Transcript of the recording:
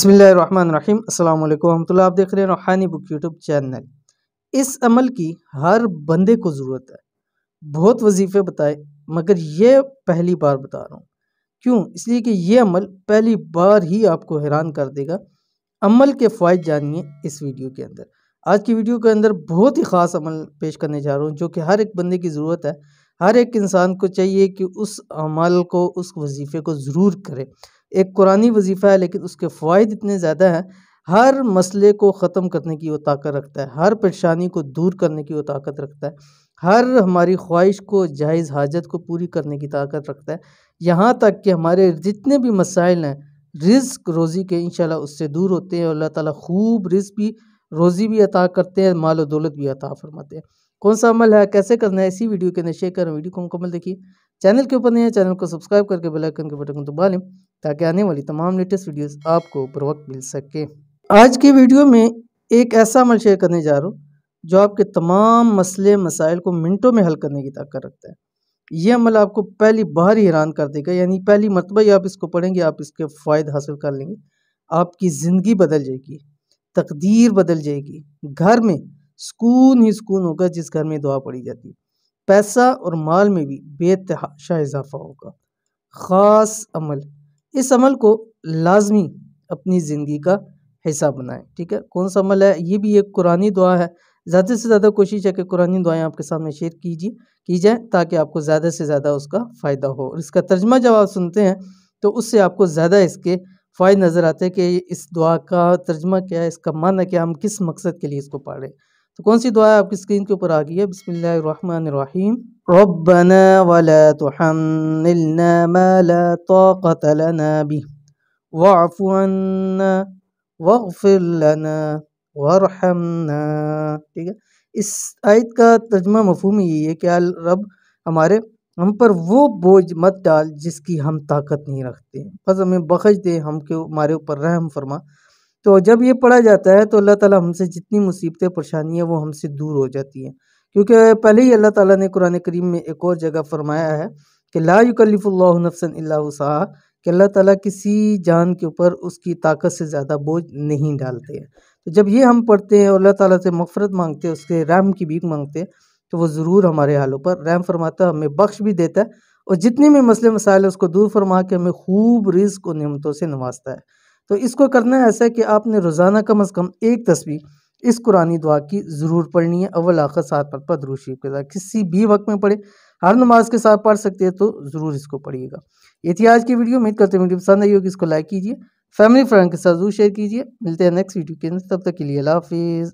बिस्मिल्लाहिर्रहमानिर्रहीम अस्सलाम वालेकुम रहमतुल्लाह। आप देख रहे हैं रूहानी बुक यूट्यूब चैनल। इस अमल की हर बंदे को ज़रूरत है। बहुत वजीफ़े बताए मगर ये पहली बार बता रहा हूँ। क्यों? इसलिए कि ये अमल पहली बार ही आपको हैरान कर देगा। अमल के फ़ायदे जानिए इस वीडियो के अंदर। आज की वीडियो के अंदर बहुत ही ख़ास अमल पेश करने जा रहा हूँ जो कि हर एक बंदे की ज़रूरत है। हर एक इंसान को चाहिए कि उस अमल को, उस वजीफ़े को ज़रूर करे। एक कुरानी वजीफ़ा है लेकिन उसके फ़ायदे इतने ज़्यादा हैं। हर मसले को ख़त्म करने की वो ताकत रखता है, हर परेशानी को दूर करने की वो ताकत रखता है, हर हमारी ख्वाहिश को, जायज़ हाजत को पूरी करने की ताकत रखता है। यहाँ तक कि हमारे जितने भी मसाइल हैं, रिज़्क रोज़ी के इंशाल्लाह उससे दूर होते हैं और अल्लाह ताला खूब रिज़्क भी, रोज़ी भी अता करते हैं, माल और दौलत भी अता फरमाते हैं। कौन सा अमल है, कैसे करना है, इसी वीडियो के अंदर शेयर कर, वीडियो को मुकम्मल देखिए। चैनल के ऊपर नहीं है, चैनल को सब्सक्राइब करके बेल आइकन के बटन को दबा लें ताकि आने वाली तमाम लेटेस्ट वीडियोस आपको बर वक्त मिल सके। आज की वीडियो में एक ऐसा अमल शेयर करने जा रहा हूँ जो आपके तमाम मसले मसाइल को मिनटों में हल करने की ताकत रखता है। ये अमल आपको पहली बार ही हैरान कर देगा, यानी पहली मरतबा ही आप इसको पढ़ेंगे, आप इसके फ़ायदे हासिल कर लेंगे। आपकी ज़िंदगी बदल जाएगी, तकदीर बदल जाएगी, घर में सुकून ही सुकून होगा जिस घर में दुआ पड़ी जाती है। पैसा और माल में भी बेतहाशा इजाफा होगा। ख़ास अमल, इस अमल को लाज़मी अपनी ज़िंदगी का हिस्सा बनाएं। ठीक है, कौन सा अमल है? ये भी एक कुरानी दुआ है। ज़्यादा से ज़्यादा कोशिश है कि कुरानी दुआएं आपके सामने शेयर की जाए ताकि आपको ज़्यादा से ज़्यादा उसका फ़ायदा हो। और इसका तर्जमा जब आप सुनते हैं तो उससे आपको ज़्यादा इसके फ़ायदे नज़र आते हैं कि इस दुआ का तर्जमा क्या है, इसका माना क्या, हम किस मकसद के लिए इसको पढ़ रहे हैं। तो कौन सी दुआ है आपकी स्क्रीन के ऊपर आ गई है। बिस्मिल्लाहिर्रहमानिर्रहीम। रब्बना वला तुहम्मिलना मा ला ताक़त लना बिह वाअफ़ु अन्ना वग़फ़िर लना वरहमना। ठीक है, इस आयत का तर्जुमा मफ़हूम यही है कि रब हमारे, हम पर वो बोझ मत डाल जिसकी हम ताकत नहीं रखते, बस हमें बख्श दे, हमारे ऊपर रहम फरमा। तो जब ये पढ़ा जाता है तो अल्लाह ताला हमसे जितनी मुसीबतें परेशानियाँ वो हमसे दूर हो जाती हैं, क्योंकि पहले ही अल्लाह ताला ने कुरान करीम में एक और जगह फरमाया है कि ला युकल्लिफुल्लाहु नफ्सन इल्ला वुसअहा, कि अल्लाह ताला किसी जान के ऊपर उसकी ताकत से ज़्यादा बोझ नहीं डालते हैं। तो जब ये हम पढ़ते हैं और अल्लाह ताला से मग़फ़िरत मांगते हैं, उसके रहम की भीख मांगते हैं, तो वो ज़रूर हमारे हालों पर रहम फरमाता है, हमें बख्श भी देता है और जितने भी मसले मसाइल है उसको दूर फरमा के हमें खूब रिज़्क और नेमतों से नवाजता है। तो इसको करना है ऐसा है कि आपने रोज़ाना कम से कम एक तस्बीह इस कुरानी दुआ की ज़रूर पढ़नी है, अव्वल आखिर साथ पर दुरूद शरीफ के साथ, किसी भी वक्त में पढ़े, हर नमाज के साथ पढ़ सकते हैं, तो ज़रूर इसको पढ़िएगा। ये थी आज की वीडियो। उम्मीद करते हैं वीडियो पसंद आई होगी, इसको लाइक कीजिए, फैमिली फ्रेंड के साथ ज़रूर शेयर कीजिए। मिलते हैं नेक्स्ट वीडियो के अंदर, तब तक के लिए अल्लाह हाफ़िज़।